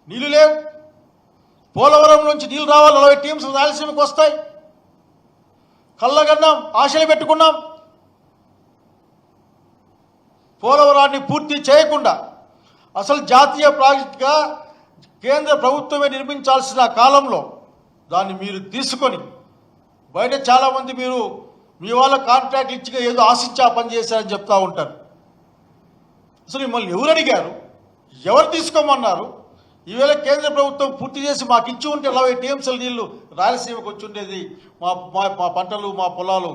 నీళ్లు లేవు. పోలవరం నుంచి నీళ్లు రావాలి, 40 టీమ్స్ రాయలసీమకు వస్తాయి. కళ్ళగన్నాం, ఆశలు పెట్టుకున్నాం. పోలవరాన్ని పూర్తి చేయకుండా అసలు జాతీయ ప్రాజెక్టుగా కేంద్ర ప్రభుత్వమే నిర్మించాల్సిన కాలంలో దాన్ని మీరు తీసుకొని బయట చాలామంది మీరు మీ వాళ్ళ కాంట్రాక్ట్ ఇచ్చిగా ఏదో ఆశించి ఆ పని చేశారని చెప్తా ఉంటారు. అసలు మిమ్మల్ని ఎవరు అడిగారు? ఎవరు తీసుకోమన్నారు? ఈవేళ కేంద్ర ప్రభుత్వం పూర్తి చేసి మాకు ఇచ్చి ఉంటే 40 టీఎంసీల నీళ్లు రాయలసీమకు వచ్చి ఉండేది, మా పంటలు మా పొలాలు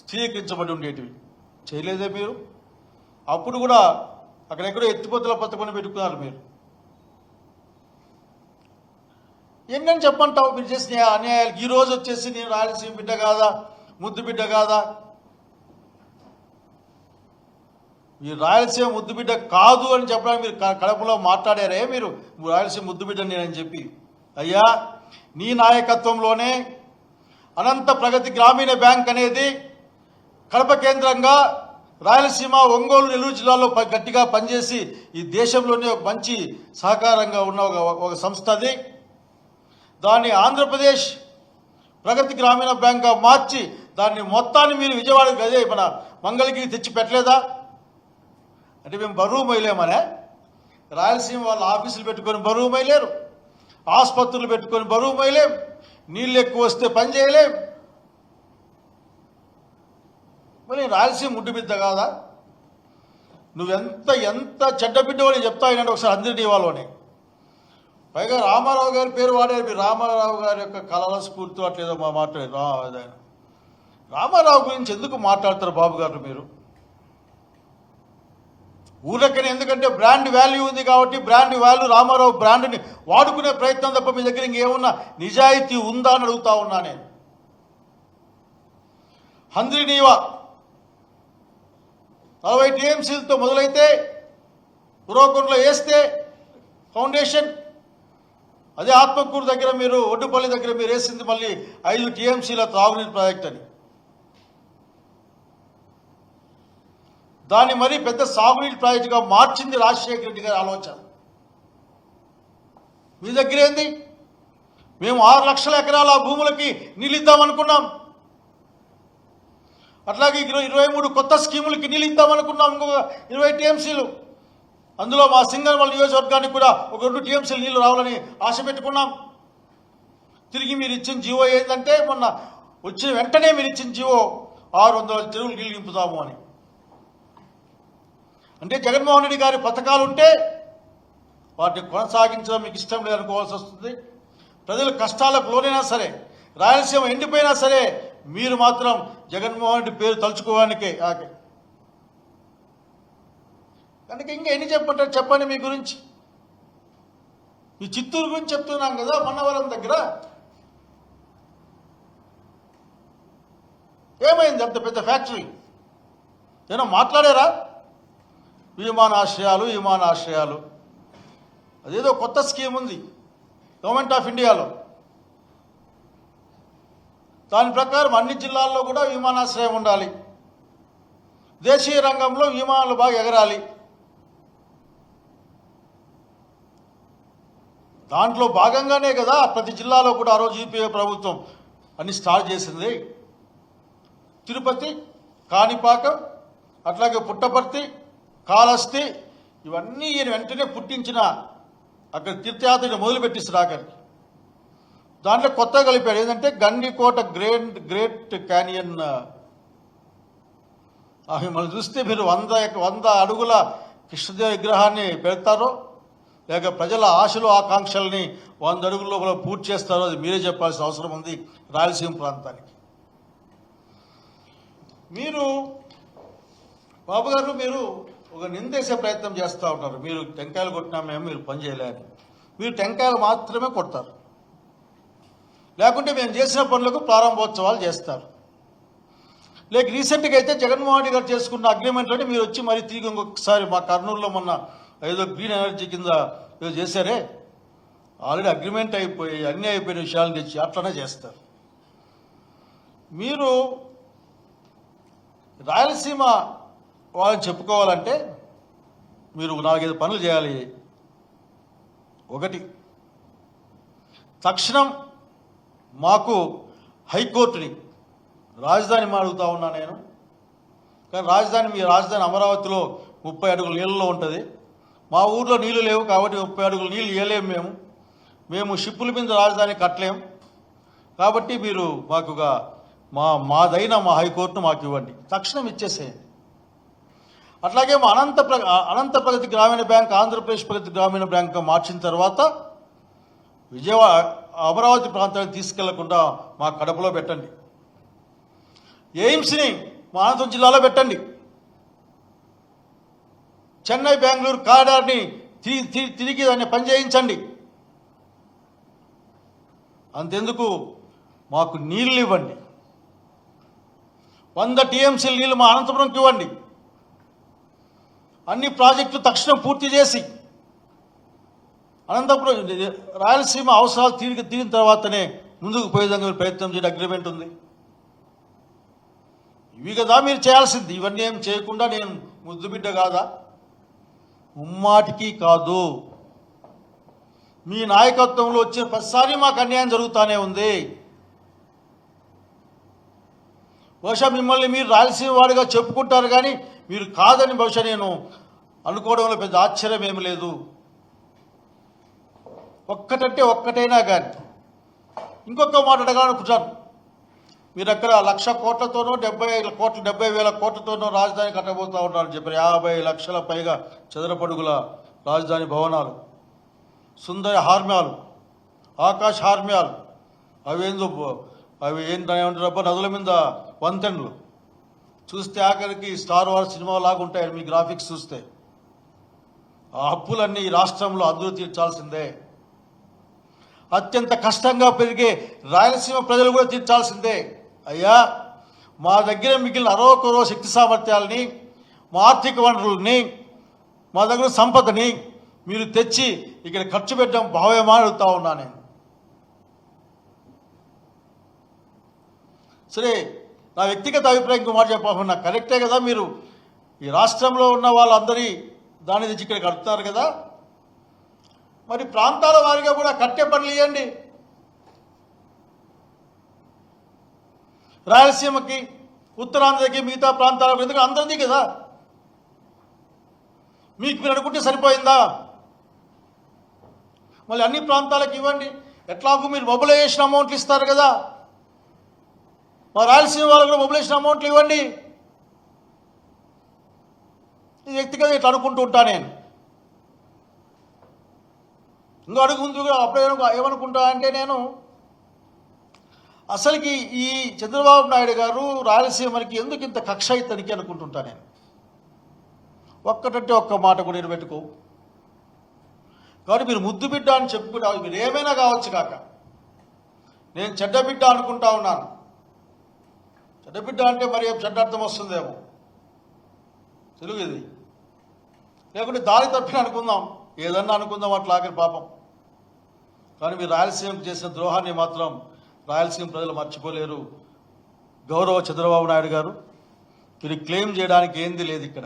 స్థిరీకరించబడి ఉండేటివి. చేయలేదే మీరు. అప్పుడు కూడా అక్కడెక్కడో ఎత్తిపోతల పథకం పెట్టుకున్నారు మీరు. ఏంటని చెప్పంటావు మీరు చేసిన అన్యాయాలు? ఈరోజు వచ్చేసి నేను రాయలసీమ బిడ్డ కాదా, ముద్దు బిడ్డ కాదా? ఈ రాయలసీమ ముద్దు బిడ్డ కాదు అని చెప్పడానికి మీరు కడపలో మాట్లాడారే మీరు, రాయలసీమ ముద్దు బిడ్డ నేనని చెప్పి. అయ్యా, నీ నాయకత్వంలోనే అనంత ప్రగతి గ్రామీణ బ్యాంక్ అనేది కడప కేంద్రంగా రాయలసీమ, ఒంగోలు, నెల్లూరు జిల్లాలో గట్టిగా పనిచేసి ఈ దేశంలోనే ఒక మంచి సహకారంగా ఉన్న ఒక సంస్థ అది. దాన్ని ఆంధ్రప్రదేశ్ ప్రగతి గ్రామీణ బ్యాంక్గా మార్చి దాన్ని మొత్తాన్ని మీరు విజయవాడకి, అదే మన మంగళగిరి తెచ్చి పెట్టలేదా? అంటే మేము బరువు మొయ్యలేమనే? రాయలసీమ వాళ్ళ ఆఫీసులు పెట్టుకొని బరువు మొయ్యలేరు, ఆసుపత్రులు పెట్టుకొని బరువు మొయ్యలేం, నీళ్ళు ఎక్కువ వస్తే పని చేయలేం. మరి రాయలసీమ ముడ్డు బిడ్డ కాదా? ఎంత చెడ్డ బిడ్డవో నేను చెప్తా అయినంటే ఒకసారి అందరినీ ఇవ్వాలని. పైగా రామారావు గారి పేరు వాడారు మీరు. రామారావు గారి యొక్క కళల స్ఫూర్తి అట్లేదో మాట్లాడారు. రామారావు గురించి ఎందుకు మాట్లాడతారు బాబు గారు మీరు? ఊరకనే, ఎందుకంటే బ్రాండ్ వాల్యూ ఉంది కాబట్టి బ్రాండ్ వాల్యూ, రామారావు బ్రాండ్ని వాడుకునే ప్రయత్నం తప్ప మీ దగ్గర ఇంకేమన్నా నిజాయితీ ఉందా అని అడుగుతా ఉన్నా నేను. హంద్రీనీవా 40 టీఎంసీలతో మొదలైతే పురోకొండలో వేస్తే ఫౌండేషన్, అదే ఆత్మకూరు దగ్గర మీరు, ఒడ్డుపల్లి దగ్గర మీరు వేసింది మళ్ళీ 5 టీఎంసీల త్రాగునీటి ప్రాజెక్ట్ అని. దాన్ని మరీ పెద్ద సాగునీటి ప్రాజెక్టుగా మార్చింది రాజశేఖర రెడ్డి గారి ఆలోచన. మీ దగ్గర ఏంది? మేము 6 లక్షల ఎకరాల భూములకి నీళ్ళు ఇద్దామనుకున్నాం. అట్లాగే 23 కొత్త స్కీములకి నీళ్ళు ఇద్దామనుకున్నాం, ఇంకొక 20 టీఎంసీలు. అందులో మా సింగనమల నియోజకవర్గానికి కూడా ఒక 2 టీఎంసీలు నీళ్లు రావాలని ఆశ పెట్టుకున్నాం. తిరిగి మీరు ఇచ్చిన జీవో ఏంటంటే, మొన్న వచ్చిన వెంటనే మీరు ఇచ్చిన జీవో 600 చెరువులు నీళ్ళు నింపుతాము అని. అంటే జగన్మోహన్ రెడ్డి గారి పథకాలు ఉంటే వాటిని కొనసాగించడం మీకు ఇష్టం లేదనుకోవాల్సి వస్తుంది. ప్రజల కష్టాలకు లోనైనా సరే, రాయలసీమ ఎండిపోయినా సరే, మీరు మాత్రం జగన్మోహన్ రెడ్డి పేరు తలుచుకోవడానికే ఆకే. కనుక ఇంకా ఎన్ని చెప్పంటారు చెప్పండి మీ గురించి. ఈ చిత్తూరు గురించి చెప్తున్నాం కదా, మన్నవరం దగ్గర ఏమైంది? అంత పెద్ద ఫ్యాక్టరీ ఏమన్నా మాట్లాడారా? విమానాశ్రయాలు అదేదో కొత్త స్కీమ్ ఉంది గవర్నమెంట్ ఆఫ్ ఇండియాలో. దాని ప్రకారం అన్ని జిల్లాల్లో కూడా విమానాశ్రయం ఉండాలి. దేశీయ రంగంలో విమానాలు బాగా ఎగరాలి. దాంట్లో భాగంగానే కదా ప్రతి జిల్లాలో కూడా ఆ రోజు యూపీఏ ప్రభుత్వం అన్ని స్టార్ట్ చేసింది. తిరుపతి, కాణిపాకం, అట్లాగే పుట్టపర్తి, కాళహస్తి, ఇవన్నీ ఈయన వెంటనే పుట్టించిన అక్కడ తీర్థయాత్రని మొదలుపెట్టిస్తారు ఆఖరికి. దాంట్లో కొత్తగా కలిపాడు ఏంటంటే గండికోట గ్రేట్ క్యానియన్. మిమ్మల్ని చూస్తే మీరు 100 అడుగుల కృష్ణదేవ విగ్రహాన్ని పెడతారో లేక ప్రజల ఆశలు ఆకాంక్షల్ని 100 అడుగుల లోపల పూర్తి చేస్తారో అది మీరే చెప్పాల్సిన అవసరం ఉంది రాయలసీమ ప్రాంతానికి. మీరు బాబు గారు, మీరు ఒక నిందేసే ప్రయత్నం చేస్తూ ఉంటారు. మీరు టెంకాయలు కొట్టినా మేము మీరు పని చేయలేని, మీరు టెంకాయలు మాత్రమే కొడతారు, లేకుంటే మేము చేసిన పనులకు ప్రారంభోత్సవాలు చేస్తారు. లేక రీసెంట్గా అయితే జగన్మోహన్ రెడ్డి గారు చేసుకున్న అగ్రిమెంట్లోనే మీరు వచ్చి మరీ తిరిగి ఇంకొకసారి మా కర్నూలులో మొన్న ఏదో గ్రీన్ ఎనర్జీ కింద ఏదో చేశారే, ఆల్రెడీ అగ్రిమెంట్ అయిపోయి అన్నీ అయిపోయిన విషయాలను తెచ్చి అట్లనే చేస్తారు. మీరు రాయలసీమ వాళ్ళని చెప్పుకోవాలంటే మీరు 4-5 పనులు చేయాలి. ఒకటి, తక్షణం మాకు హైకోర్టుని రాజధాని అడుగుతా ఉన్నా నేను. కానీ మీ రాజధాని అమరావతిలో 30 అడుగుల నీళ్ళలో ఉంటుంది. మా ఊర్లో నీళ్లు లేవు కాబట్టి 30 అడుగుల నీళ్ళు ఇవ్వలేము. మేము షిప్పుల మీద రాజధాని కట్టలేం. కాబట్టి మీరు మాకుగా మాదైన మా హైకోర్టును మాకు ఇవ్వండి, తక్షణం ఇచ్చేసేయండి. అట్లాగే మా అనంత ప్రగతి గ్రామీణ బ్యాంక్ ఆంధ్రప్రదేశ్ ప్రగతి గ్రామీణ బ్యాంక్ మార్చిన తర్వాత విజయవాడ అమరావతి ప్రాంతానికి తీసుకెళ్లకుండా మా కడపలో పెట్టండి. ఎయిమ్స్ని మా అనంతపురం జిల్లాలో పెట్టండి. చెన్నై బెంగళూరు కారిడార్ని తిరిగి దాన్ని పనిచేయించండి. అంతెందుకు, మాకు నీళ్ళు ఇవ్వండి. 100 టీఎంసీల నీళ్ళు మా అనంతపురంకి ఇవ్వండి. అన్ని ప్రాజెక్టులు తక్షణం పూర్తి చేసి అనంతపురం రాయలసీమ అవసరాలు తీరిన తర్వాతనే ముందుకు పోయేదానికి మీరు ప్రయత్నం చేయడం అగ్రిమెంట్ ఉంది. ఇవి కదా మీరు చేయాల్సింది. ఇవన్నీ ఏం చేయకుండా నేను ముద్దుబిడ్డ కాదా? ముమ్మాటికి కాదు. మీ నాయకత్వంలో వచ్చిన ప్రతిసారి మాకు అన్యాయం జరుగుతూనే ఉంది. బహుశా మిమ్మల్ని మీరు రాయలసీమ వాడిగా చెప్పుకుంటారు, కానీ మీరు కాదని బహుశా నేను అనుకోవడంలో పెద్ద ఆశ్చర్యం ఏమి లేదు. ఒక్కటంటే ఒక్కటైనా కానీ ఇంకొక మాట అడగాలనుకుంటాను. మీరు అక్కడ 1,00,000 కోట్లతోనో 70,000 కోట్లతోనో రాజధాని కట్టబోతూ ఉన్నారని చెప్పారు. 50 లక్షల పైగా చదరపడుగుల రాజధాని భవనాలు, సుందర హార్మ్యాలు, ఆకాశ హార్మ్యాలు, అవి ఏంటంటారబ్బా, నదుల మీద వంతెనలు చూస్తే ఆఖరికి స్టార్ వార్ సినిమా లాగా ఉంటాయి మీ గ్రాఫిక్స్ చూస్తే. ఆ అప్పులన్నీ ఈ రాష్ట్రంలో అందరూ తీర్చాల్సిందే. అత్యంత కష్టంగా పెరిగే రాయలసీమ ప్రజలు కూడా తీర్చాల్సిందే. అయ్యా, మా దగ్గర మిగిలిన అరవకొరవ శక్తి సామర్థ్యాలని, మా ఆర్థిక వనరుల్ని, మా దగ్గర సంపదని మీరు తెచ్చి ఇక్కడ ఖర్చు పెట్టడం భావ్యమా అడుగుతా ఉన్నా నేను. సరే, నా వ్యక్తిగత అభిప్రాయం ఇంకో మాట చెప్పకుండా, కరెక్టే కదా, మీరు ఈ రాష్ట్రంలో ఉన్న వాళ్ళందరి దాని తెచ్చి ఇక్కడ కడుతున్నారు కదా, మరి ప్రాంతాల వారిగా కూడా కట్టే పనులు ఇవ్వండి. రాయలసీమకి, ఉత్తరాంధ్రకి, మిగతా ప్రాంతాలకు, ఎందుకంటే అందరిది కదా. మీరు అనుకుంటే సరిపోయిందా? మళ్ళీ అన్ని ప్రాంతాలకు ఇవ్వండి. ఎట్లాగూ మీరు మొబిలైజేషన్ అమౌంట్లు ఇస్తారు కదా, మా రాయలసీమ వాళ్ళకు కూడా మొబిలైజేషన్ అమౌంట్లు ఇవ్వండి. ఈ వ్యక్తిగత ఇట్లా అనుకుంటూ ఉంటా నేను. ఇంకో అడుగు ముందు అప్పుడే ఏమనుకుంటా అంటే, నేను అసలుకి ఈ చంద్రబాబు నాయుడు గారు రాయలసీమకి ఎందుకు ఇంత కక్ష ఇతనికి అనుకుంటుంటా నేను. ఒక్కటంటే ఒక్క మాట కూడా నిలబెట్టుకో. కాబట్టి మీరు ముద్దు బిడ్డ అని చెప్పుకుంటా, మీరు ఏమైనా కావచ్చు కాక, నేను చెడ్డ బిడ్డ అనుకుంటా ఉన్నాను. చెడ్డ బిడ్డ అంటే మరి చెడ్డ అర్థం వస్తుందేమో, తెలుగు ఇది. లేకుంటే దారి తప్పిన అనుకుందాం, ఏదన్నా అనుకుందాం అట్లా ఆఖరి పాపం. కానీ మీరు రాయలసీమకు చేసిన ద్రోహాన్ని మాత్రం రాయలసీమ ప్రజలు మర్చిపోలేరు. గౌరవ చంద్రబాబు నాయుడు గారు, మీరు క్లెయిమ్ చేయడానికి ఏంది లేదు ఇక్కడ.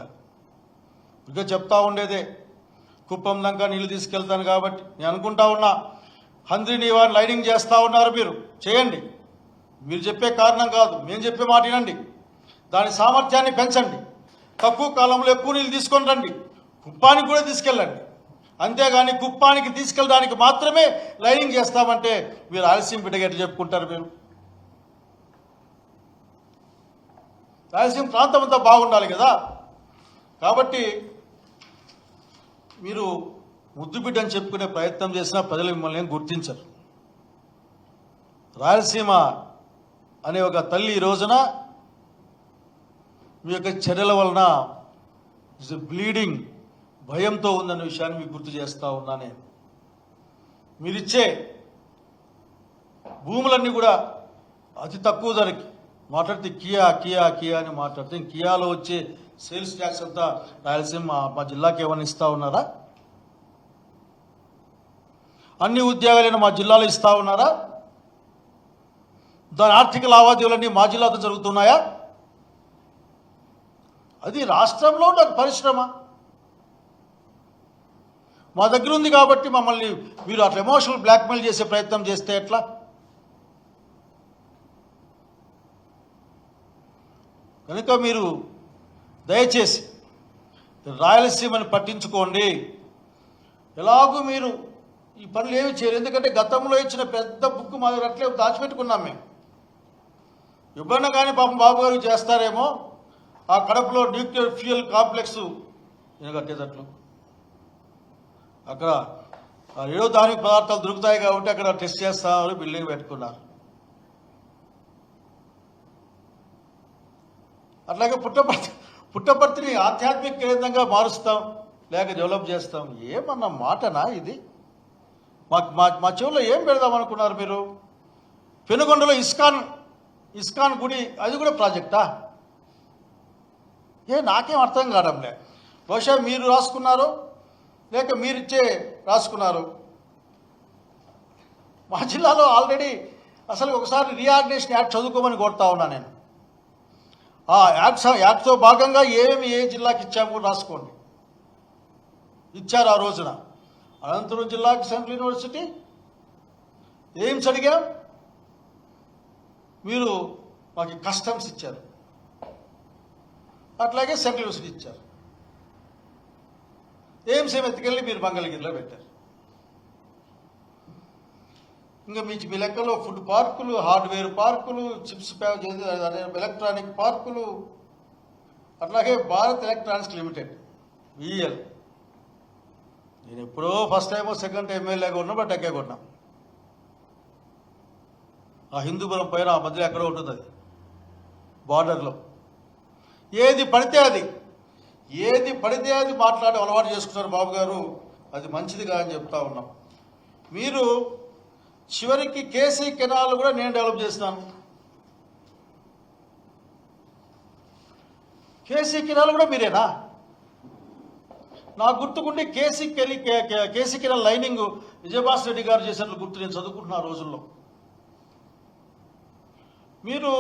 ఇంకా చెప్తా ఉండేదే, కుప్పం దాకా నీళ్ళు తీసుకెళ్తాను కాబట్టి నేను అనుకుంటా ఉన్నా. హంద్రిని వారిని లైనింగ్ చేస్తూ ఉన్నారు, మీరు చేయండి. మీరు చెప్పే కారణం కాదు, మేము చెప్పే మాట వినండి. దాని సామర్థ్యాన్ని పెంచండి. తక్కువ కాలంలో ఎక్కువ నీళ్ళు తీసుకొని రండి. కుప్పానికి కూడా తీసుకెళ్ళండి. అంతేగాని కుప్పానికి తీసుకెళ్ళడానికి మాత్రమే లైనింగ్ చేస్తామంటే మీరు రాయలసీమ బిడ్డగట్టి చెప్పుకుంటారు. మీరు రాయలసీమ ప్రాంతం అంతా బాగుండాలి కదా. కాబట్టి మీరు ముద్దు బిడ్డ అని చెప్పుకునే ప్రయత్నం చేసినా ప్రజలు మిమ్మల్ని ఏం గుర్తించరు. రాయలసీమ అనే ఒక తల్లి ఈ రోజున మీ యొక్క చర్యల వలన బ్లీడింగ్ భయంతో ఉందన్న విషయాన్ని మీకు గుర్తు చేస్తూ ఉన్నా నేను. మీరిచ్చే భూములన్నీ కూడా అతి తక్కువ ధరకి మాట్లాడితే కియా కియా కియా అని మాట్లాడితే, కియాలో వచ్చే సేల్స్ ట్యాక్స్ అంతా రాయలసీమ మా జిల్లాకి ఏమైనా ఇస్తూ ఉన్నారా? అన్ని ఉద్యోగాలైనా మా జిల్లాలో ఇస్తూ ఉన్నారా? దాని ఆర్థిక లావాదేవీలన్నీ మా జిల్లాతో జరుగుతున్నాయా? అది రాష్ట్రంలో ఉన్న పరిశ్రమ. మా దగ్గర ఉంది కాబట్టి మమ్మల్ని మీరు అట్లా ఎమోషనల్ బ్లాక్మెయిల్ చేసే ప్రయత్నం చేస్తే ఎట్లా? కనుక మీరు దయచేసి రాయలసీమని పట్టించుకోండి. ఎలాగూ మీరు ఈ పనులు ఏమి చేయరు. ఎందుకంటే గతంలో ఇచ్చిన పెద్ద బుక్ మా దగ్గర అట్లే దాచిపెట్టుకున్నాం మేము. ఎప్పుడన్నా కానీ పాపం బాబు గారు చేస్తారేమో ఆ కడపలో న్యూక్లియర్ ఫ్యూయల్ కాంప్లెక్స్ నేను కట్టేటట్లు అక్కడ 7వ ధార్మిక పదార్థాలు దొరుకుతాయి కాబట్టి అక్కడ టెస్ట్ చేస్తామని బిల్డింగ్ పెట్టుకున్నారు. అట్లాగే పుట్టపర్తిని ఆధ్యాత్మిక కేంద్రంగా మారుస్తాం లేక డెవలప్ చేస్తాం. ఏమన్నా మాటనా ఇది? మా చెవుల్లో ఏం పెడదాం అనుకున్నారు మీరు? పెనుగొండలో ఇస్కాన్ గుడి, అది కూడా ప్రాజెక్టా? నాకేం అర్థం కావడంలే. బహుశా మీరు రాసుకున్నారు లేక మీరిచ్చే రాసుకున్నారు. మా జిల్లాలో ఆల్రెడీ అసలు ఒకసారి రీఆర్గనైజేషన్ యాక్ట్ చదువుకోమని కోరుతా ఉన్నా నేను. ఆ యాక్ట్తో భాగంగా ఏ జిల్లాకి ఇచ్చాము రాసుకోండి. ఇచ్చారు ఆ రోజున. అనంతపురం జిల్లాకి సెంట్రల్ యూనివర్సిటీ ఎయిమ్స్ అడిగాం, మీరు మాకు కస్టమ్స్ ఇచ్చారు. అట్లాగే సెంట్రల్ యూనివర్సిటీ ఇచ్చారు. ఎయిమ్స్ ఎత్తుకెళ్ళి మీరు మంగళగిరిలో పెట్టారు. ఇంకా మీ లెక్కలో ఫుడ్ పార్కులు, హార్డ్వేర్ పార్కులు, చిప్స్ ఎలక్ట్రానిక్ పార్కులు, అట్లాగే భారత్ ఎలక్ట్రానిక్స్ లిమిటెడ్ VEL. నేను ఎప్పుడో ఫస్ట్ టైమో సెకండ్ టైం ఎమ్మెల్యేగా ఉన్నా, బట్ ఎక్కే కొన్నా. ఆ హిందూపురం పైన ఆ మధ్యలో ఎక్కడో ఉంటుంది, అది బార్డర్లో. ఏది పడితే అది మాట్లాడి అలవాటు చేసుకున్నారు బాబు గారు. అది మంచిదిగా అని చెప్తా ఉన్నాం. మీరు చివరికి కేసీ కెనాల్ కూడా నేను డెవలప్ చేసినాను. కేసీ కెనాల్ కూడా మీరేనా? నాకు గుర్తుకుంటే KC canal lining Vijayabhaskar Reddy garu చేసినట్లు గుర్తు. నేను చదువుకుంటున్నా రోజుల్లో. మీరు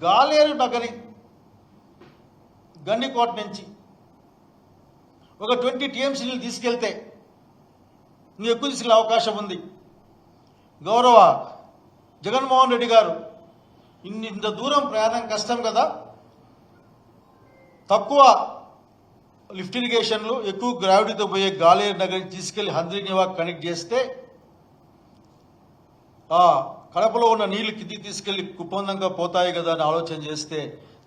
గాలేరు నగరి గండికోట నుంచి ఒక 20 TMC నీళ్ళు తీసుకెళ్తే ఇంకా ఎక్కువ తీసుకెళ్ళే అవకాశం ఉంది. గౌరవ జగన్మోహన్ రెడ్డి గారు ఇంత దూరం ప్రయాణం కష్టం కదా, తక్కువ లిఫ్ట్ ఇరిగేషన్లు, ఎక్కువ గ్రావిటీతో పోయే గాలేరు నగరిని తీసుకెళ్లి హంద్రీనివాక్ కనెక్ట్ చేస్తే కడపలో ఉన్న నీళ్లు కిందికి తీసుకెళ్లి కుప్పందంగా పోతాయి కదా అని ఆలోచన చేస్తే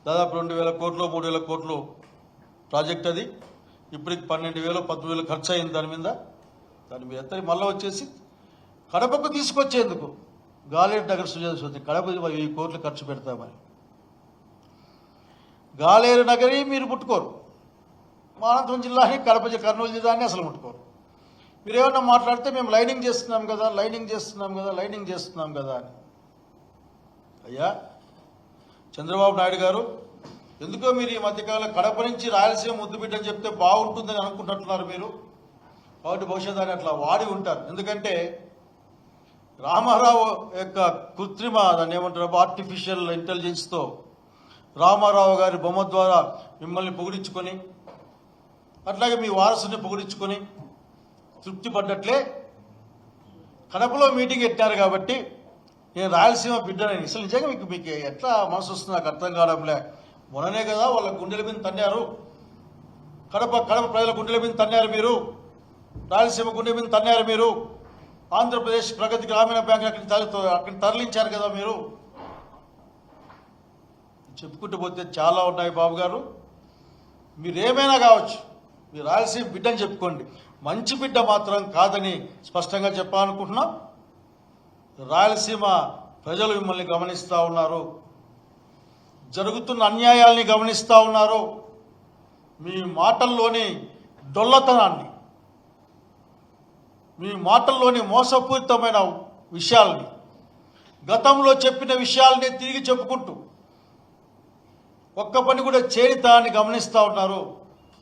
దాదాపు 2,000 కోట్లు 3,000 కోట్లు ప్రాజెక్ట్ అది. ఇప్పటికి 12,000 13,000 ఖర్చు అయింది దాని మీద ఎత్తడి మళ్ళీ వచ్చేసి కడపకు తీసుకొచ్చేందుకు గాలేరు నగర్ సుజాత కడప 1,000 కోట్లు ఖర్చు పెడతామని. గాలేరు నగరి మీరు ముట్టుకోరు. మా అనంతపురం జిల్లాని, కర్నూలు జిల్లాని అసలు ముట్టుకోరు. మీరు ఏమన్నా మాట్లాడితే మేము లైనింగ్ చేస్తున్నాం కదా అని. అయ్యా చంద్రబాబు నాయుడు గారు, ఎందుకో మీరు ఈ మధ్యకాలంలో కడప నుంచి రాయలసీమ ముద్దుబిడ్డని చెప్తే బాగుంటుందని అనుకుంటున్నారు మీరు. కాబట్టి బహుశా దాన్ని అట్లా వాడి ఉంటారు. ఎందుకంటే రామారావు యొక్క కృత్రిమ, దాన్ని ఏమంటారు, ఆర్టిఫిషియల్ ఇంటెలిజెన్స్తో రామారావు గారి బొమ్మ ద్వారా మిమ్మల్ని పొగిడించుకొని, అట్లాగే మీ వారసుని పొగిడించుకొని తృప్తి పడ్డట్లే కడపలో మీటింగ్ పెట్టారు కాబట్టి నేను రాయలసీమ బిడ్డని. అసలు నిజంగా మీకు ఎట్లా మనసు వస్తుంది నాకు అర్థం కావడంలే. మొన్ననే కదా వాళ్ళ గుండెల మీద తన్నారు, కడప ప్రజల గుండెల మీద తన్నారు మీరు, రాయలసీమ గుండె మీద తన్నారు మీరు. ఆంధ్రప్రదేశ్ ప్రగతి గ్రామీణ బ్యాంక్ అక్కడికి తరలించారు కదా మీరు. చెప్పుకుంటూ పోతే చాలా ఉన్నాయి బాబు గారు. మీరేమైనా కావచ్చు, మీరు రాయలసీమ బిడ్డని చెప్పుకోండి, మంచి బిడ్డ మాత్రం కాదని స్పష్టంగా చెప్పాలనుకుంటున్నాం. రాయలసీమ ప్రజలు మిమ్మల్ని గమనిస్తూ ఉన్నారు, జరుగుతున్న అన్యాయాల్ని గమనిస్తూ ఉన్నారు. మీ మాటల్లోని డొల్లతనాన్ని, మీ మాటల్లోని మోసపూరితమైన విషయాల్ని, గతంలో చెప్పిన విషయాల్ని తిరిగి చెప్పుకుంటూ ఒక్క పని కూడా చేరితాన్ని గమనిస్తూ ఉన్నారు.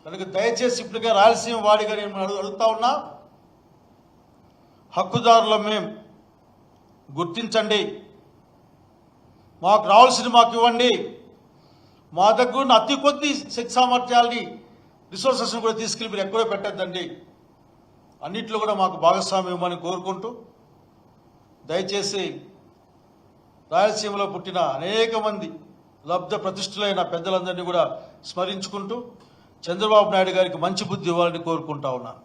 కనుక దయచేసి ఇప్పటికే రాయలసీమ వాడిగా నేను అడుగుతా ఉన్నా, హక్కుదారులం మేము, గుర్తించండి, మాకు రావాల్సింది మాకు ఇవ్వండి. మా దగ్గర ఉన్న అతి కొద్ది శక్తి సామర్థ్యాల్ని రిసోర్సెస్ని కూడా తీసుకెళ్ళి మీరు ఎక్కడో పెట్టద్దండి, అన్నిట్లో కూడా మాకు భాగస్వామ్యం ఇవ్వమని కోరుకుంటూ, దయచేసి రాయలసీమలో పుట్టిన అనేక మంది లబ్ధ ప్రతిష్ఠులైన పెద్దలందరినీ కూడా స్మరించుకుంటూ చంద్రబాబు నాయుడు గారికి మంచి బుద్ధి ఇవ్వాలని కోరుకుంటా ఉన్నాను.